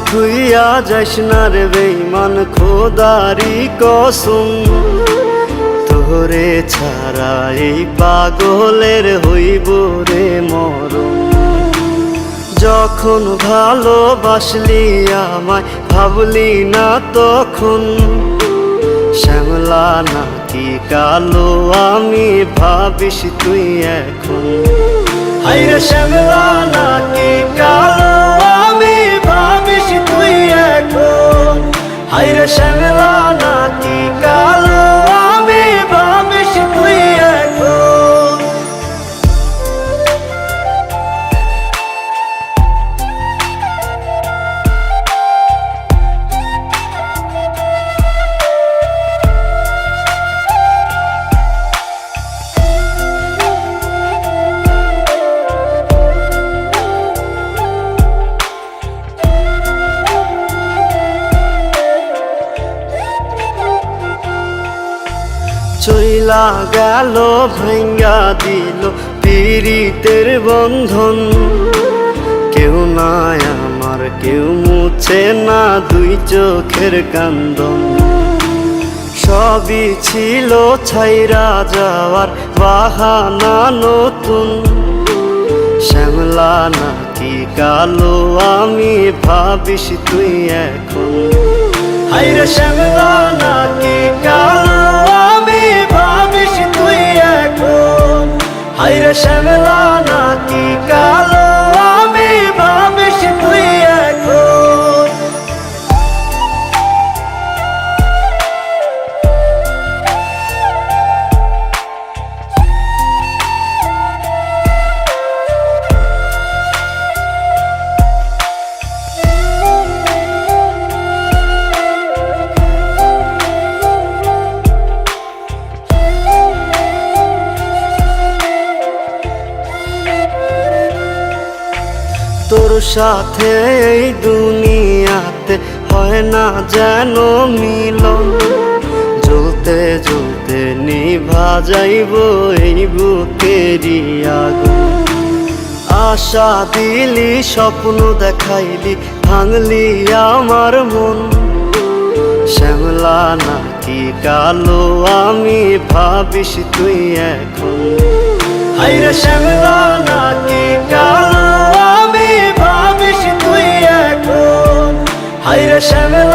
থুইয়া যাইস না রে বেঈমান, খোদারি কসম। তোরে ছাড়া এই পাগলের হইব রে মরণ। যখন ভালোবাসলি আমায় ভাবলি না তখন, শ্যামলা নাকি কালো আমি ভাবিস তুই এখন। হায়রে শ্যামলা নাকি কালো আমি ভাবিস তুই এখন। হায়রে শ্যামলা নাকি কালো আমি ভাবিস তুই এখন। চইলা গেল ভাঙ্গা দিল পীড়িতের বন্ধন। কেউ নাই আমার, কেউ মুছে না দুই চোখের কান্দন। সবই ছিল ছাইরা যাওয়ার বাহানা নতুন। শ্যামলা নাকি কালো আমি ভাবিস তুই এখন। হায়রে শ্যামলা নাকি কালো আমি ভাবিস তুই এখন। হায়রে শ্যামলা নাকি কালো আমি ভাবিস তুই এখন। তোর সাথে এই দুনিয়াতে হয় না যেন মিলন। জ্বলতে জ্বলতে নিভা যাইব এই বুকেরই আগুন। আশা দিলি, স্বপ্ন দেখাইলি, ভাঙলি আমার মন। শ্যামলা নাকি কালো আমি ভাবিস তুই এখন। হায়রে শ্যামলা নাকি কালো আমি ভাবিস তুই এখন। হায়রে শ্যামলা